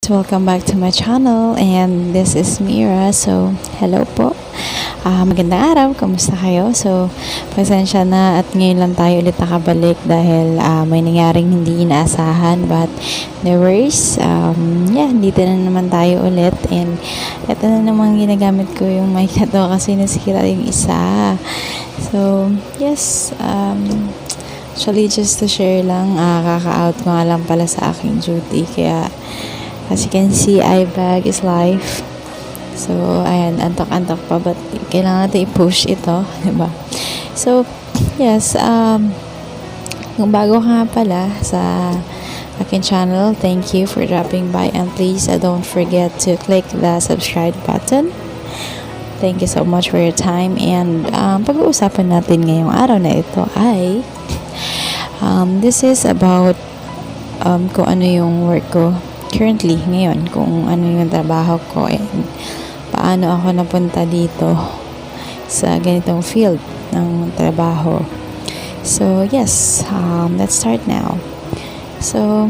Welcome back to my channel, and this is Mira. So, hello po. Magandang araw, kamusta kayo? So, pasensya na at ngayon lang tayo ulit nakabalik dahil may nangyaring hindi inaasahan, but no worries. Dito na naman tayo ulit, and ito na naman ginagamit ko yung mic na to kasi nasira yung isa. So, yes, actually just to share lang, kaka-out ko nga lang pala sa aking duty, kaya as you can see, iBag is life. So, ayan, antok-antok pa, but kailangan natin i-push ito, diba? So, yes, kung bago ka nga pala sa aking channel, thank you for dropping by, and please don't forget to click the subscribe button. Thank you so much for your time, and pag-uusapan natin ngayong araw na ito ay this is about kung ano yung work ko currently ngayon, kung ano yung trabaho ko, and paano ako napunta dito sa ganitong field ng trabaho. So yes, let's start now. So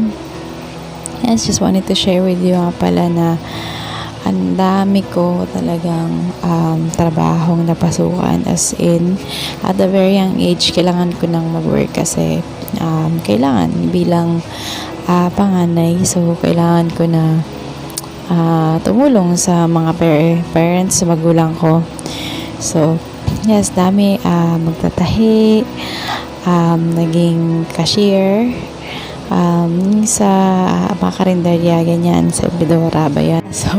yes, just wanted to share with you pala na ang dami ko talagang trabahong napasukan, as in at a very young age kailangan ko nang mag-work kasi kailangan bilang panganay, so kailangan ko na tumulong sa mga parents, sa magulang ko. So yes, dami, magtatahi, naging cashier, sa mga karinderya, ganyan, sa Bidora ba yan. So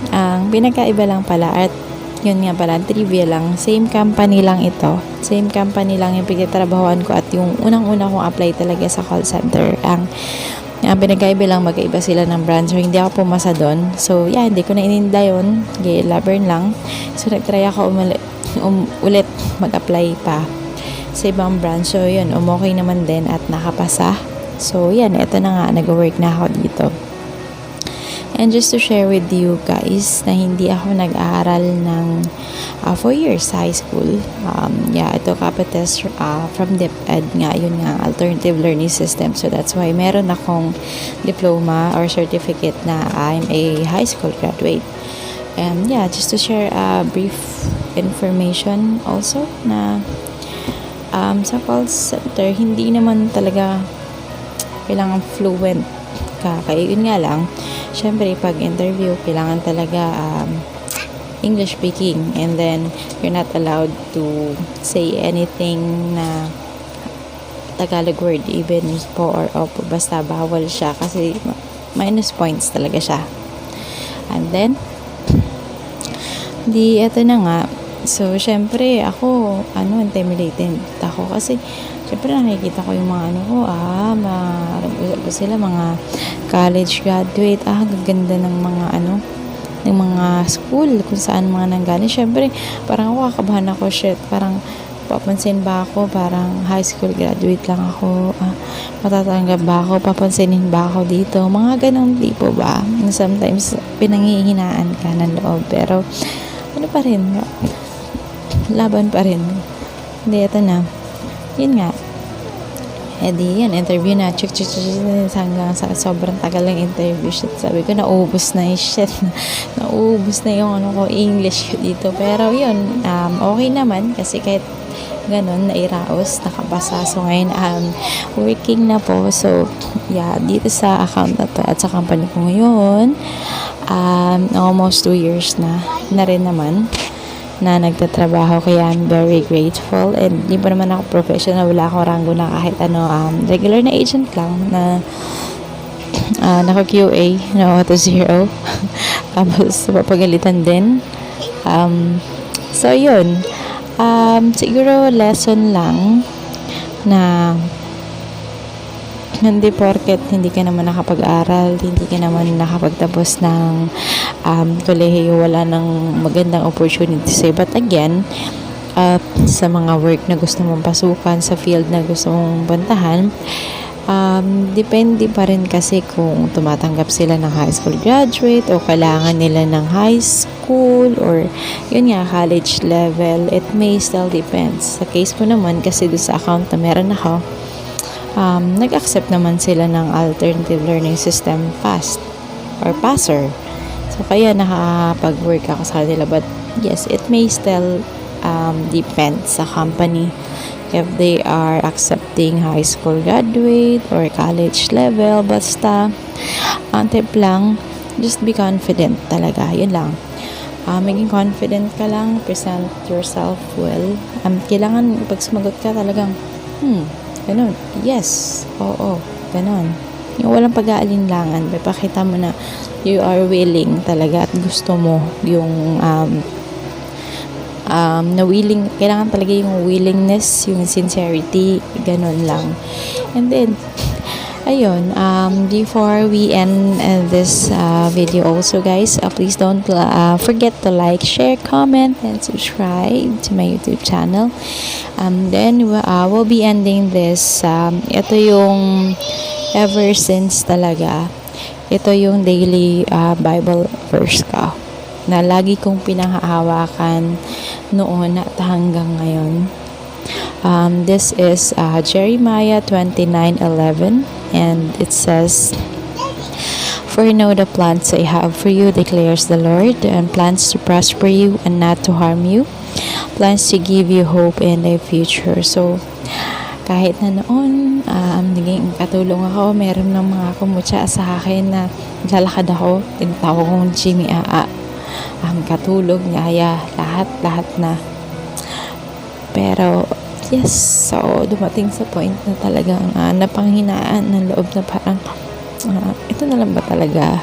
ang pinagkaiba lang pala, at yun nga pala, trivia lang, same company lang ito, same company lang yung pinagtatrabahoan ko, at yung unang-una kong apply talaga sa call center. Ang pinagkaiba lang, magkaiba sila ng branch, so hindi ako pumasa doon. So yeah, hindi ko na ininda yun, labern lang. So nagtry ako ulit mag-apply pa sa ibang branch. So yun, okay naman din at nakapasa. So yan, ito na nga, nag-work na ako dito. And just to share with you guys na hindi ako nag-aaral ng 4 years high school. Ito Capites from DepEd nga, yun nga, Alternative Learning System. So that's why meron akong diploma or certificate na I'm a high school graduate. And yeah, just to share a brief information also na sa call center, hindi naman talaga kailangan fluent ka. Kaya yun nga lang, syempre pag interview kailangan talaga English speaking, and then you're not allowed to say anything na Tagalog word, even po or opo, basta bawal siya kasi minus points talaga siya. And then eto na nga. So syempre ako intimidated ako kasi syempre nakikita ko yung mga sila mga college graduate, gaganda ng mga ng mga school kung saan mga nanggaling. Syempre parang ako kakabahan ako, parang papansin ba ako, parang high school graduate lang ako, matatanggap ba ako, papansinin ba ako dito, mga ganong tipo ba. Sometimes pinanghihinaan ka ng loob, pero pa rin, laban pa rin. Hindi, ito na, yun nga, yan, interview na, check, hanggang sa sobrang tagal ng interview. Sabi ko, naubos na yung English dito. Pero yun, okay naman kasi kahit ganun, nairaos, nakabasa. So ngayon, working na po. So yeah, dito sa account na to at sa company ko ngayon, almost 2 years na rin naman na nagtatrabaho, kaya I'm very grateful. And di pa naman ako professional, wala akong ranggo na kahit regular na agent lang na naka QA, to 0. Tapos papagalitan din. So yun, siguro lesson lang na hindi porket hindi ka naman nakapag-aral, hindi ka naman nakapagtapos ng kolehiyo, wala nang magandang opportunities. But again, sa mga work na gusto mong pasukan, sa field na gusto mong puntahan, depende pa rin kasi kung tumatanggap sila ng high school graduate o kailangan nila ng high school or yun nga, college level. It may still depends. Sa case ko naman, kasi doon sa account na meron ako, nag-accept naman sila ng alternative learning system fast. or passer. So, kaya nakapag-work ako sa kanila. But, yes, it may still depend sa company if they are accepting high school graduate or college level. Basta, ang tip lang, just be confident talaga. Yun lang. Maging confident ka lang, present yourself well. Kailangan pag sumagot ka talagang, ganun. Yes, oo, ganun. Yung walang pag-aalinlangan, papakita mo na you are willing talaga at gusto mo yung na willing, kailangan talaga yung willingness, yung sincerity, ganun lang. And then, ayun, before we end this video also guys, please don't forget to like, share, comment, and subscribe to my YouTube channel. Then we'll be ending this. Ito yung ever since talaga, ito yung daily Bible verse ko na lagi kong pinanghahawakan noon at hanggang ngayon. This is Jeremiah 29:11, and it says, "For I know the plans I have for you, declares the Lord, and plans to prosper you and not to harm you, plans to give you hope and a future." So, kahit na noon, naging katulong ako, meron ng mga kumutsa sa akin na lalakad ako, tinatawag kong Jimmy katulog, nyaya, lahat na. Pero, yes, so dumating sa point na talagang napanghinaan ng loob na parang ito na lang ba talaga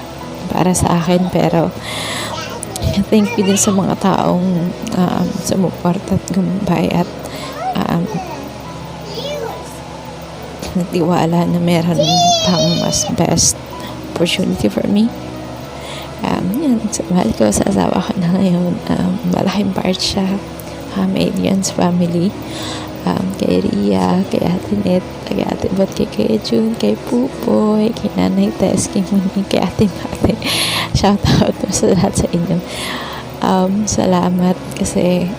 para sa akin. Pero thank you din sa mga taong sumuporta at gumbay at nagtiwala na meron pang mas best opportunity for me. Yan, so, mahal ko sa asawa ko na ngayon. Malaking part siya. Adrian's family, kay Ria, kay Ate Net, kay Ate Bot, kay Kuya Jun, kay Pupoy, kay Nanay Tess, kay Muni, kay Ate Mate. Shout out sa lahat sa inyo. Salamat kasi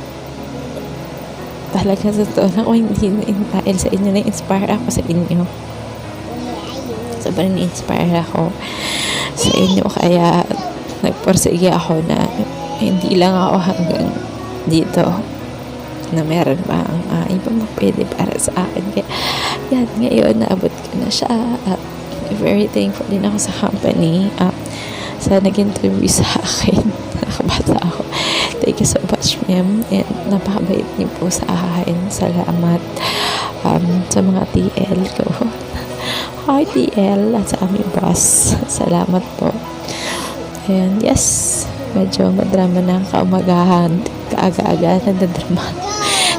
talaga sa totoo na ako hindi dahil sa inyo na-inspire ako sa inyo. Sobrang na-inspire ako sa inyo, kaya nagporsige ako na hindi lang ako hanggang dito, na meron pang ibang pwede para sa akin. Kaya yan, ngayon naabot ko na siya. Very thankful din ako sa company sa nag-interview sa akin. Nakabata ako. Thank you so much, ma'am, and napakabait niyo po sa akin. Salamat sa mga TL ko. Hi TL at sa aming boss. Salamat po. And yes, medyo madrama na ang kaumagahan, kaaga-aga nagdadrama.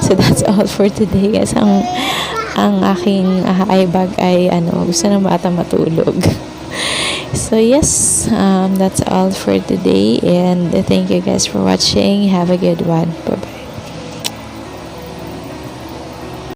So that's all for today guys. Ang aking eyebag ay gusto ng bata matulog. So yes, that's all for today, and thank you guys for watching. Have a good one. Bye.